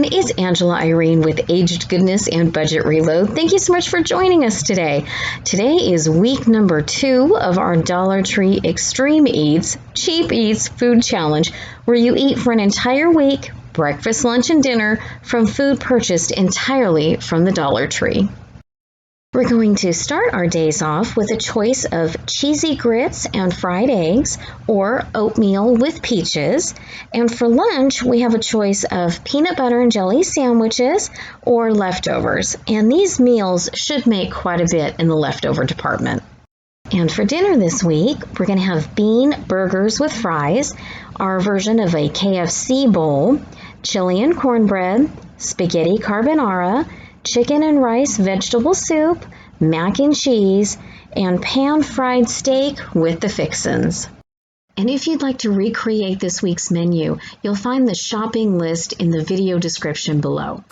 everyone, it's Angela Irene with Aged Goodness and Budget Reload. Thank you so much for joining us today. Today is week number 2 of our Dollar Tree Extreme Eats, Cheap Eats Food Challenge, where you eat for an entire week, breakfast, lunch, and dinner from food purchased entirely from the Dollar Tree. We're going to start our days off with a choice of cheesy grits and fried eggs or oatmeal with peaches. And for lunch, we have a choice of peanut butter and jelly sandwiches or leftovers. And these meals should make quite a bit in the leftover department. And for dinner this week, we're going to have bean burgers with fries, our version of a KFC bowl, chili and cornbread, spaghetti carbonara, chicken and rice vegetable soup, mac and cheese, and pan-fried steak with the fixins. And if you'd like to recreate this week's menu, you'll find the shopping list in the video description below.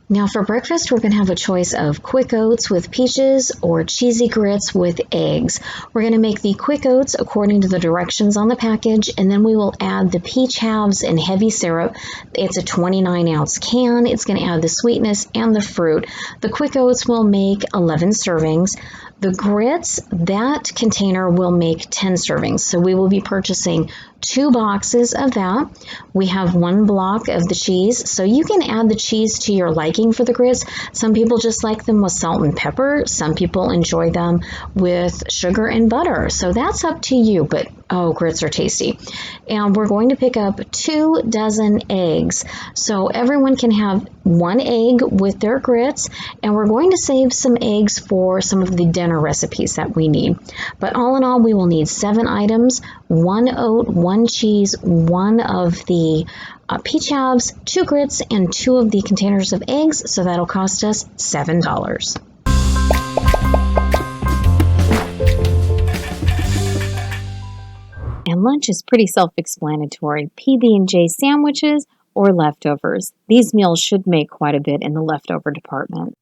Now for breakfast, we're going to have a choice of quick oats with peaches or cheesy grits with eggs. We're going to make the quick oats according to the directions on the package, and then we will add the peach halves and heavy syrup. It's a 29-ounce can. It's going to add the sweetness and the fruit. The quick oats will make 11 servings. The grits, that container will make 10 servings. So we will be purchasing 2 boxes of that. We have 1 block of the cheese, so you can add the cheese to your liking for the grits. Some people just like them with salt and pepper. Some people enjoy them with sugar and butter. So that's up to you, but grits are tasty. And we're going to pick up 2 dozen eggs. So everyone can have 1 egg with their grits, and we're going to save some eggs for some of the dinner recipes that we need. But all in all, we will need 7 items, 1 oat, 1 cheese, 1 of the peach halves, 2 grits, and 2 of the containers of eggs, so that'll cost us $7. And lunch is pretty self-explanatory. PB&J sandwiches or leftovers. These meals should make quite a bit in the leftover department.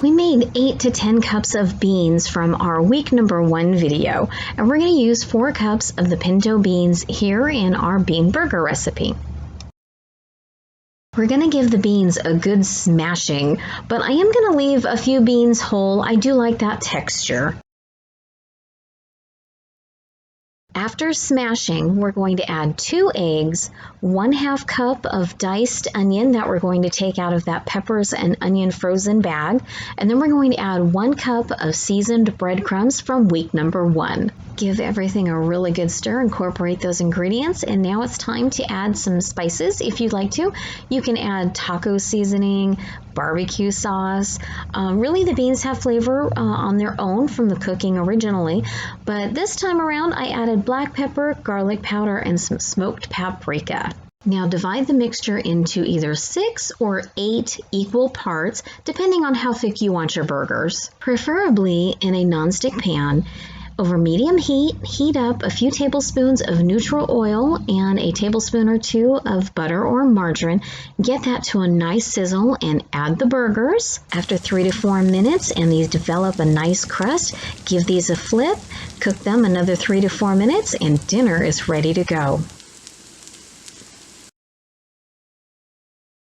We made 8 to 10 cups of beans from our week number 1 video, and we're going to use 4 cups of the pinto beans here in our bean burger recipe. We're going to give the beans a good smashing, but I am going to leave a few beans whole. I do like that texture. After smashing, we're going to add 2 eggs, 1/2 cup of diced onion that we're going to take out of that peppers and onion frozen bag, and then we're going to add 1 cup of seasoned breadcrumbs from week number 1. Give everything a really good stir, incorporate those ingredients, and now it's time to add some spices if you'd like to. You can add taco seasoning, barbecue sauce. Really, the beans have flavor on their own from the cooking originally, but this time around I added black pepper, garlic powder, and some smoked paprika. Now divide the mixture into either 6 or 8 equal parts, depending on how thick you want your burgers. Preferably in a nonstick pan. Over medium heat, heat up a few tablespoons of neutral oil and a tablespoon or 2 of butter or margarine. Get that to a nice sizzle and add the burgers. After 3 to 4 minutes and these develop a nice crust, give these a flip, cook them another 3 to 4 minutes, and dinner is ready to go.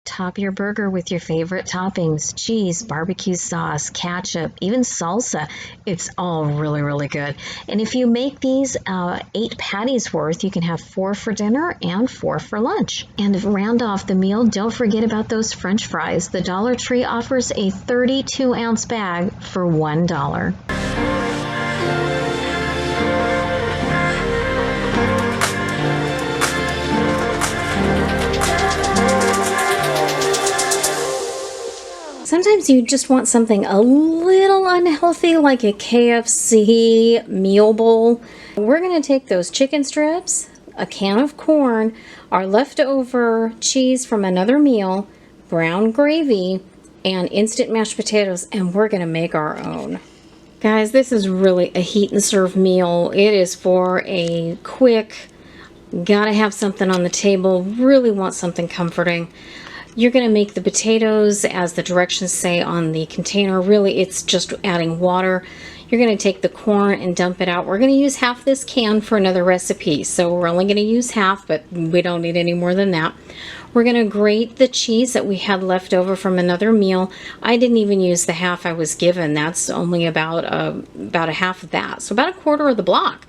Top your burger with your favorite toppings, cheese, barbecue sauce, ketchup, even salsa. It's all really, really good. And if you make these 8 patties worth, you can have 4 for dinner and 4 for lunch. And to round off the meal, don't forget about those French fries. The Dollar Tree offers a 32-ounce bag for $1. Sometimes you just want something a little unhealthy, like a KFC meal bowl. We're going to take those chicken strips, a can of corn, our leftover cheese from another meal, brown gravy, and instant mashed potatoes, and we're going to make our own. Guys, this is really a heat and serve meal. It is for a quick, gotta have something on the table, really want something comforting. You're going to make the potatoes as the directions say on the container. Really, it's just adding water. You're going to take the corn and dump it out. We're going to use half this can for another recipe, so we're only going to use half, but we don't need any more than that. We're going to grate the cheese that we had left over from another meal. I didn't even use the half I was given. That's only about a half of that, so about a quarter of the block.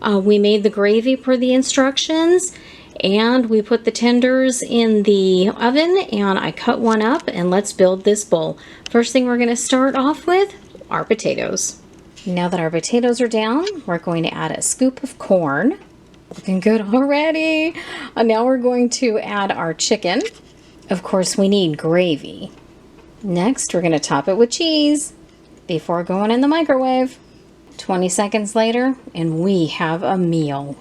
We made the gravy per the instructions, and we put the tenders in the oven, and I cut one up, and let's build this bowl. First thing we're going to start off with are potatoes. Now that our potatoes are down, we're going to add a scoop of corn. Looking good already. Now we're going to add our chicken. Of course, we need gravy. Next, we're going to top it with cheese before going in the microwave. 20 seconds later, and we have a meal.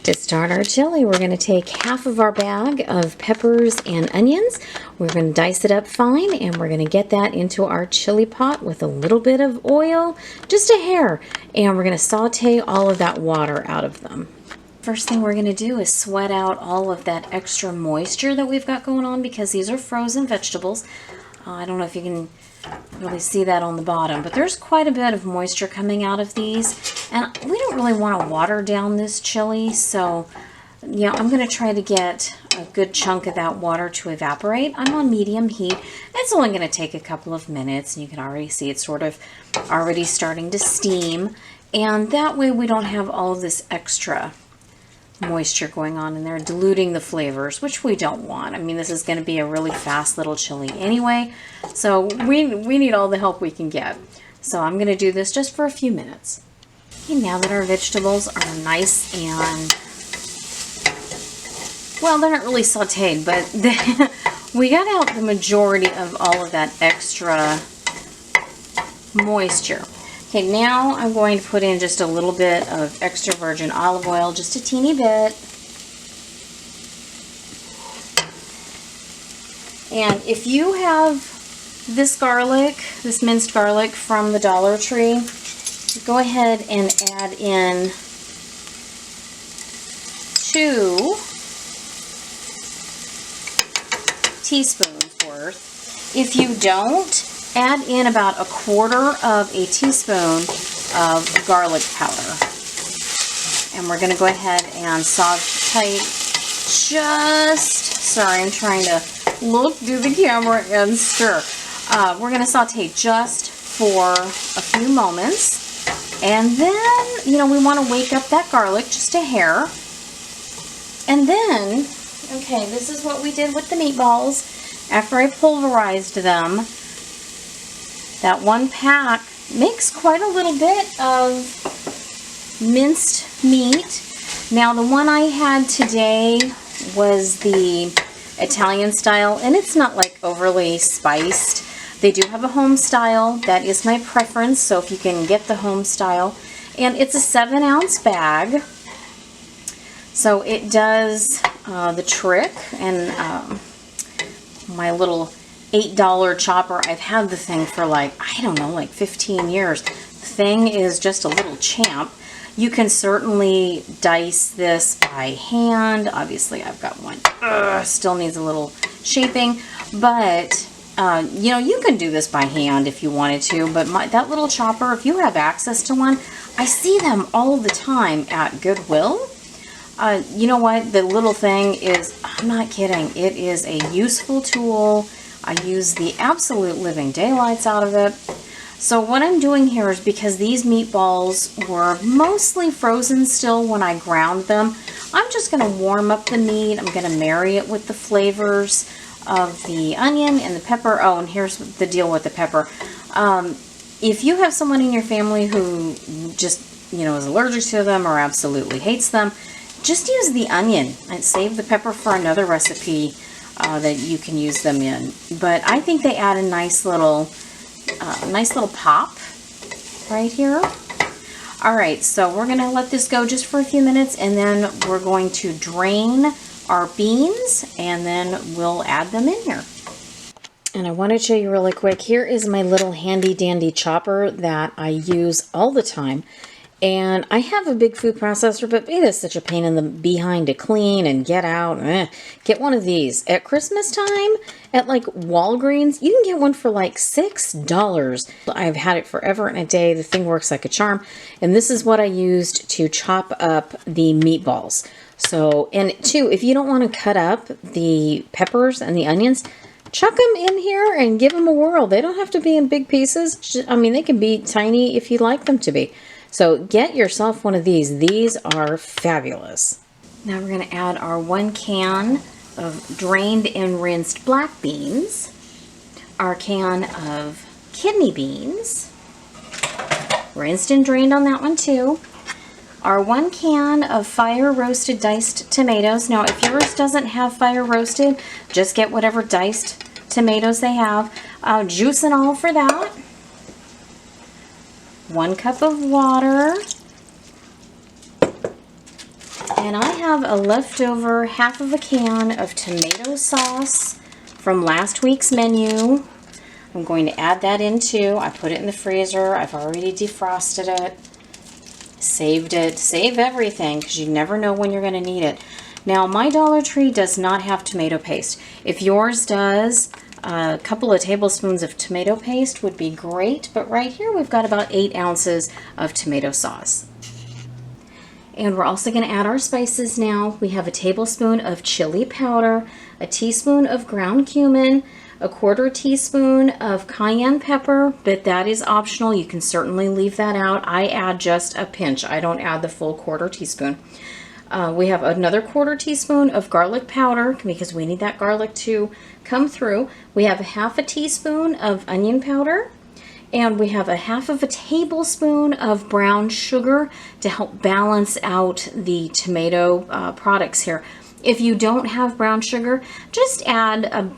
To start our chili, we're going to take half of our bag of peppers and onions. We're going to dice it up fine, and we're going to get that into our chili pot with a little bit of oil, just a hair, and we're going to saute all of that water out of them. First thing we're going to do is sweat out all of that extra moisture that we've got going on because these are frozen vegetables. I don't know if you can really see that on the bottom, but there's quite a bit of moisture coming out of these, and we don't really want to water down this chili, so yeah, I'm going to try to get a good chunk of that water to evaporate. I'm on medium heat. It's only going to take a couple of minutes, and you can already see it's sort of already starting to steam, and that way we don't have all of this extra moisture going on in there, diluting the flavors, which we don't want. I mean, this is going to be a really fast little chili anyway, so we need all the help we can get. So I'm going to do this just for a few minutes. Okay, now that our vegetables are nice and, well, they're not really sauteed, but we got out the majority of all of that extra moisture. Okay, now I'm going to put in just a little bit of extra virgin olive oil, just a teeny bit. And if you have this garlic, this minced garlic from the Dollar Tree, go ahead and add in 2 teaspoons worth. If you don't, add in about 1/4 of a teaspoon of garlic powder. And we're going to go ahead and saute sorry, I'm trying to look through the camera and stir. We're going to saute just for a few moments. And then, you know, we want to wake up that garlic just a hair. And then, okay, this is what we did with the meatballs. After I pulverized them, that 1 pack makes quite a little bit of minced meat. Now, the one I had today was the Italian style, and it's not like overly spiced. They do have a home style. That is my preference, so if you can get the home style. And it's a 7-ounce bag, so it does the trick. And my little $8 chopper, I've had the thing for like, I don't know, like 15 years. The thing is just a little champ. You can certainly dice this by hand. Obviously, I've got one. Still needs a little shaping, but you know, you can do this by hand if you wanted to, but that little chopper, if you have access to one, I see them all the time at Goodwill. You know what? The little thing is, I'm not kidding, it is a useful tool. I use the absolute living daylights out of it. So what I'm doing here is, because these meatballs were mostly frozen still when I ground them, I'm just going to warm up the meat. I'm going to marry it with the flavors of the onion and the pepper. Oh, and here's the deal with the pepper. If you have someone in your family who just, you know, is allergic to them or absolutely hates them, just use the onion and save the pepper for another recipe that you can use them in. But I think they add a nice little pop right here. All right, so we're gonna let this go just for a few minutes, and then we're going to drain our beans, and then we'll add them in here. And I want to show you really quick, here is my little handy dandy chopper that I use all the time. And I have a big food processor, but it is such a pain in the behind to clean and get out. Get one of these. At Christmas time, at like Walgreens, you can get one for like $6. I've had it forever and a day. The thing works like a charm. And this is what I used to chop up the meatballs. So, and two, if you don't want to cut up the peppers and the onions, chuck them in here and give them a whirl. They don't have to be in big pieces. I mean, they can be tiny if you like them to be. So get yourself one of these. These are fabulous. Now we're going to add our 1 can of drained and rinsed black beans, our can of kidney beans, rinsed and drained on that one too, our 1 can of fire roasted diced tomatoes. Now if yours doesn't have fire roasted, just get whatever diced tomatoes they have. Juice and all for that. 1 cup of water, and I have a leftover half of a can of tomato sauce from last week's menu. I'm going to add that in too. I put it in the freezer. I've already defrosted it, saved it. Save everything because you never know when you're going to need it. Now my Dollar Tree does not have tomato paste. If yours does, a couple of tablespoons of tomato paste would be great, but right here we've got about 8 ounces of tomato sauce. And we're also going to add our spices now. We have a tablespoon of chili powder, a teaspoon of ground cumin, a 1/4 teaspoon of cayenne pepper, but that is optional. You can certainly leave that out. I add just a pinch. I don't add the full 1/4 teaspoon. We have another 1/4 teaspoon of garlic powder because we need that garlic to come through. We have a 1/2 teaspoon of onion powder, and we have a 1/2 tablespoon of brown sugar to help balance out the tomato products here. If you don't have brown sugar, just add a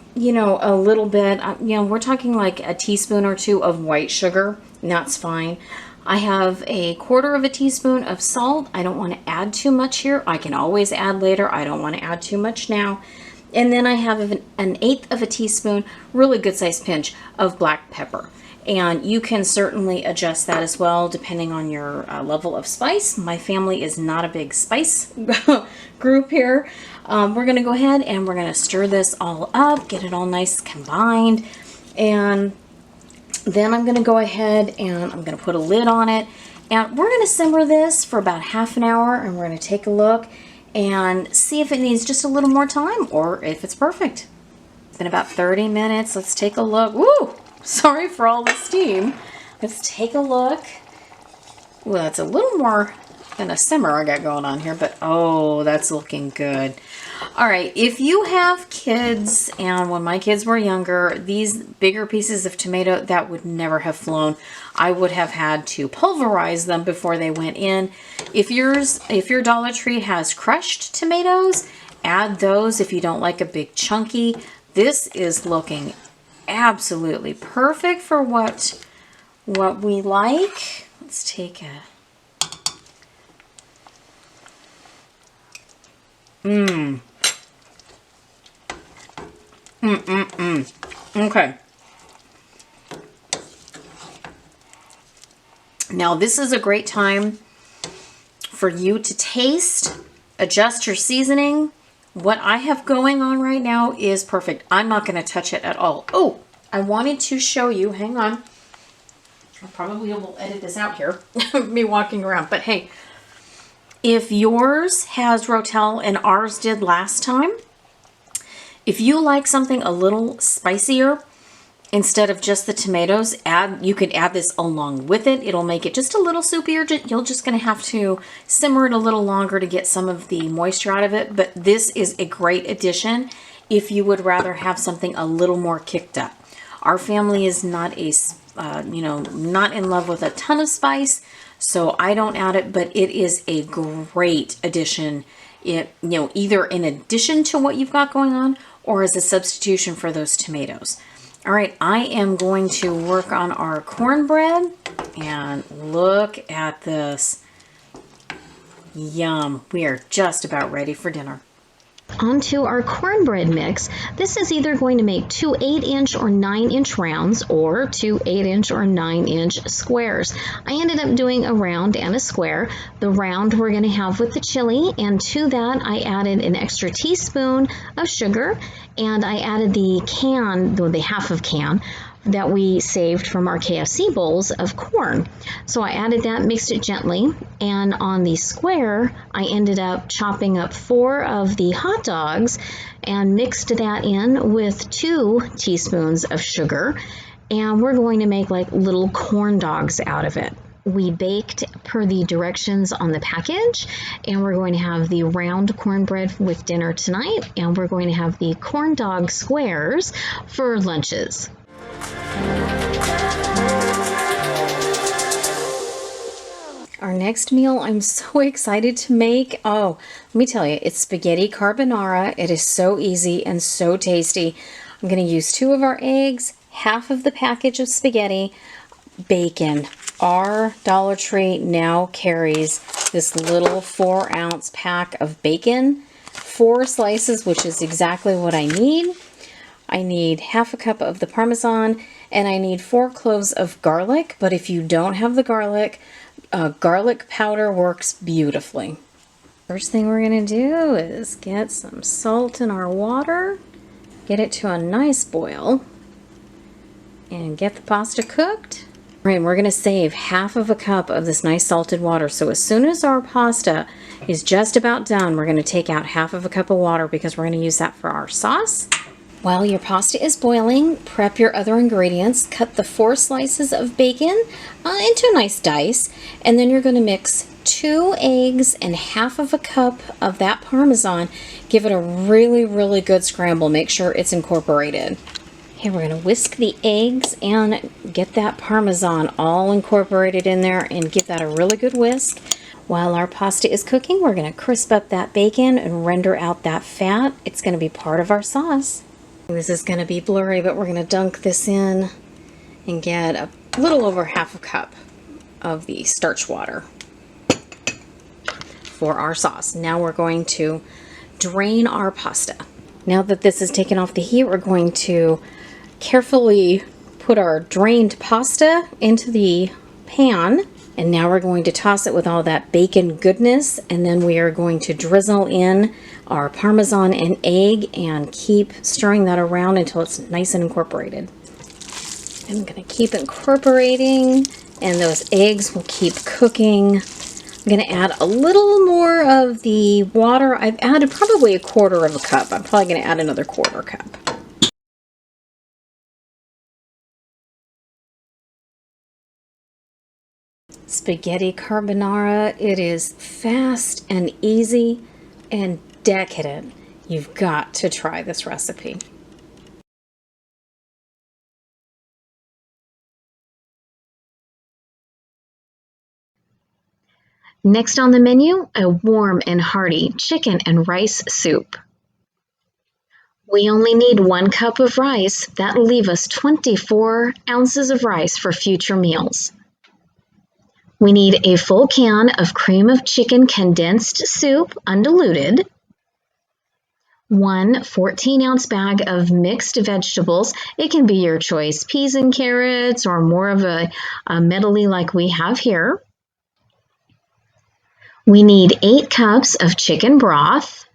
little bit. We're talking like a teaspoon or 2 of white sugar, and that's fine. I have a 1/4 teaspoon of salt. I don't want to add too much here. I can always add later. I don't want to add too much now. And then I have an 1/8 teaspoon, really good sized pinch of black pepper. And you can certainly adjust that as well depending on your level of spice. My family is not a big spice group here. We're going to go ahead and we're going to stir this all up, get it all nice combined. And then I'm going to go ahead and I'm going to put a lid on it. And we're going to simmer this for about 1/2 an hour, and we're going to take a look and see if it needs just a little more time or if it's perfect. It's been about 30 minutes. Let's take a look. Woo! Sorry for all the steam. Let's take a look. Well, it's a little more than a simmer I got going on here, but oh, that's looking good. All right, if you have kids, and when my kids were younger, these bigger pieces of tomato, that would never have flown. I would have had to pulverize them before they went in. If your Dollar Tree has crushed tomatoes, add those if you don't like a big chunky. This is looking absolutely perfect for what we like. Let's take a Okay. Now this is a great time for you to taste, adjust your seasoning. What I have going on right now is perfect. I'm not going to touch it at all. Oh, I wanted to show you, hang on. I probably will edit this out here, me walking around, but hey, if yours has Rotel and ours did last time, if you like something a little spicier, instead of just the tomatoes, you could add this along with it. It'll make it just a little soupier. You're just going to have to simmer it a little longer to get some of the moisture out of it. But this is a great addition if you would rather have something a little more kicked up. Our family is not not in love with a ton of spice, so I don't add it, but it is a great addition it, either in addition to what you've got going on or as a substitution for those tomatoes. All right, I am going to work on our cornbread, and look at this. Yum. We are just about ready for dinner. Onto our cornbread mix. This is either going to make 2 8-inch or 9-inch rounds or 2 8-inch or 9-inch squares. I ended up doing a round and a square. The round we're going to have with the chili, and to that I added an extra teaspoon of sugar, and I added the half of can that we saved from our KFC bowls of corn. So I added that, mixed it gently, and on the square I ended up chopping up 4 of the hot dogs and mixed that in with 2 teaspoons of sugar, and we're going to make like little corn dogs out of it. We baked per the directions on the package, and we're going to have the round cornbread with dinner tonight, and we're going to have the corn dog squares for lunches. Our next meal I'm so excited to make. Oh, let me tell you, it's spaghetti carbonara. It is so easy and so tasty. I'm going to use 2 of our eggs, half of the package of spaghetti, bacon. Our Dollar Tree now carries this little 4-ounce pack of bacon, 4 slices, which is exactly what I need. I need half a cup of the Parmesan, and I need 4 cloves of garlic, but if you don't have the garlic, garlic powder works beautifully. First thing we're going to do is get some salt in our water, get it to a nice boil, and get the pasta cooked. All right, we're going to save half of a cup of this nice salted water. So as soon as our pasta is just about done, we're going to take out half of a cup of water because we're going to use that for our sauce. While your pasta is boiling, prep your other ingredients. Cut the 4 slices of bacon into a nice dice, and then you're going to mix 2 eggs and half of a cup of that Parmesan. Give it a really, really good scramble. Make sure it's incorporated. Okay, we're going to whisk the eggs and get that Parmesan all incorporated in there and give that a really good whisk. While our pasta is cooking, we're going to crisp up that bacon and render out that fat. It's going to be part of our sauce. This is going to be blurry, but we're going to dunk this in and get a little over half a cup of the starch water for our sauce. Now we're going to drain our pasta. Now that this is taken off the heat, we're going to carefully put our drained pasta into the pan, and now we're going to toss it with all that bacon goodness, and then we are going to drizzle in our Parmesan and egg and keep stirring that around until it's nice and incorporated. I'm going to keep incorporating, and those eggs will keep cooking. I'm going to add a little more of the water. I've added probably a 1/4 cup. I'm probably going to add another 1/4 cup. Spaghetti carbonara. It is fast and easy and decadent. You've got to try this recipe. Next on the menu, a warm and hearty chicken and rice soup. We only need 1 cup of rice. That'll leave us 24 ounces of rice for future meals. We need a full can of cream of chicken condensed soup, undiluted, 1 14-ounce bag of mixed vegetables. It can be your choice, peas and carrots, or more of a medley like we have here. We need 8 cups of chicken broth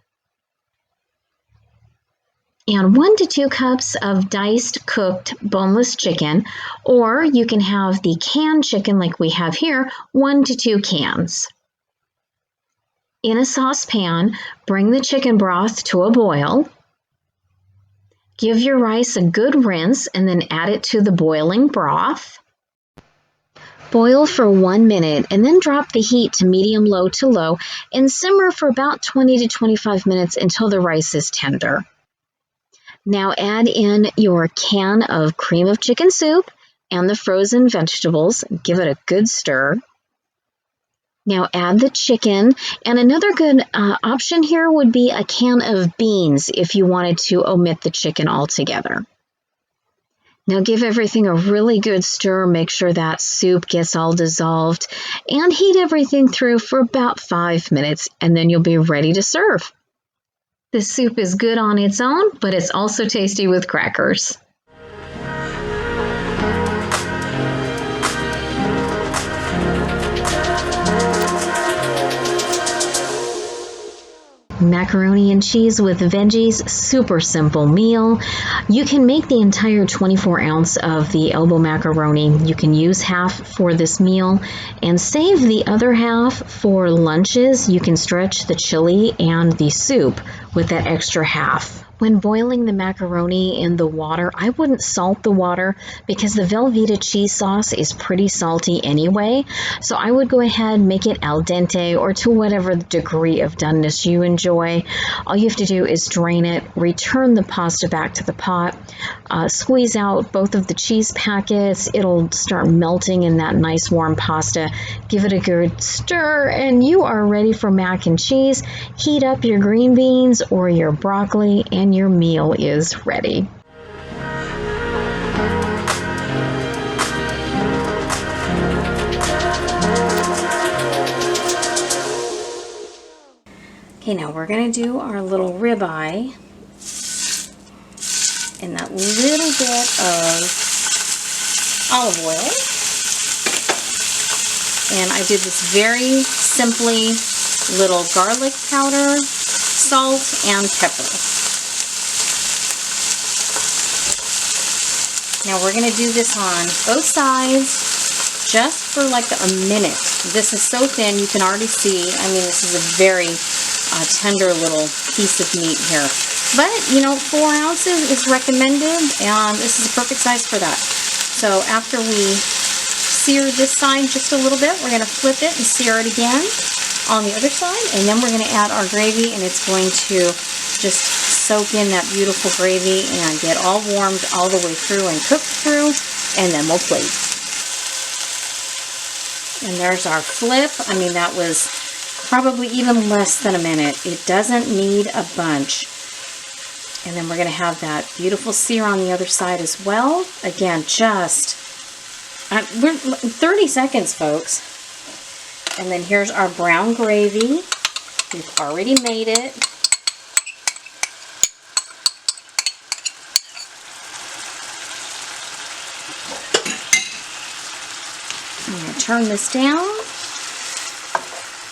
and 1 to 2 cups of diced cooked boneless chicken, or you can have the canned chicken like we have here, 1 to 2 cans. In a saucepan, bring the chicken broth to a boil. Give your rice a good rinse and then add it to the boiling broth. Boil for 1 minute and then drop the heat to medium-low to low and simmer for about 20 to 25 minutes until the rice is tender. Now add in your can of cream of chicken soup and the frozen vegetables. Give it a good stir. Now add the chicken, and another good option here would be a can of beans if you wanted to omit the chicken altogether. Now give everything a really good stir, make sure that soup gets all dissolved, and heat everything through for about 5 minutes, and then you'll be ready to serve. This soup is good on its own, but it's also tasty with crackers. Macaroni and cheese with veggies, super simple meal. You can make the entire 24 ounce of the elbow macaroni. You can use half for this meal and save the other half for lunches. You can stretch the chili and the soup with that extra half. When boiling the macaroni in the water, I wouldn't salt the water because the Velveeta cheese sauce is pretty salty anyway. So I would go ahead and make it al dente or to whatever degree of doneness you enjoy. All you have to do is drain it, return the pasta back to the pot, squeeze out both of the cheese packets. It'll start melting in that nice warm pasta. Give it a good stir and you are ready for mac and cheese. Heat up your green beans or your broccoli and your meal is ready. Okay, now we're going to do our little ribeye in that little bit of olive oil. And I did this very simply, little garlic powder, salt, and pepper. Now we're going to do this on both sides just for like a minute. This is so thin, you can already see, I mean, this is a very tender little piece of meat here. But, you know, 4 ounces is recommended, and this is a perfect size for that. So after we sear this side just a little bit, we're going to flip it and sear it again on the other side, and then we're going to add our gravy, and it's going to just soak in that beautiful gravy and get all warmed all the way through and cooked through, and then we'll plate. And there's our flip. I mean, that was probably even less than a minute. It doesn't need a bunch. And then we're going to have that beautiful sear on the other side as well. Again, just we're 30 seconds, folks. And then here's our brown gravy. We've already made it. I'm going to turn this down.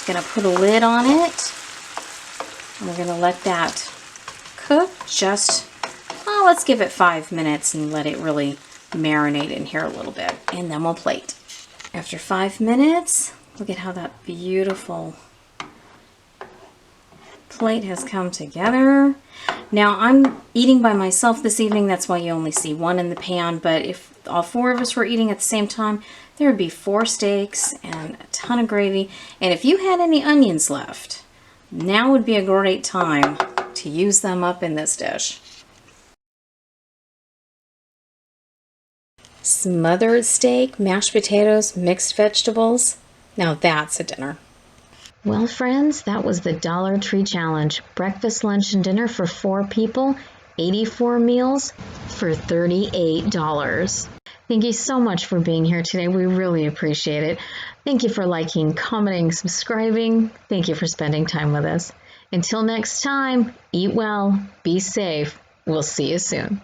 Going to put a lid on it. And we're going to let that cook just, oh, let's give it 5 minutes and let it really marinate in here a little bit. And then we'll plate. After 5 minutes, look at how that beautiful plate has come together. Now I'm eating by myself this evening, that's why you only see one in the pan, but if all 4 of us were eating at the same time, there would be 4 steaks and a ton of gravy. And if you had any onions left, now would be a great time to use them up in this dish. Smothered steak, mashed potatoes, mixed vegetables. Now that's a dinner. Well, friends, that was the Dollar Tree Challenge. Breakfast, lunch, and dinner for 4 people, 84 meals for $38. Thank you so much for being here today. We really appreciate it. Thank you for liking, commenting, subscribing. Thank you for spending time with us. Until next time, eat well, be safe. We'll see you soon.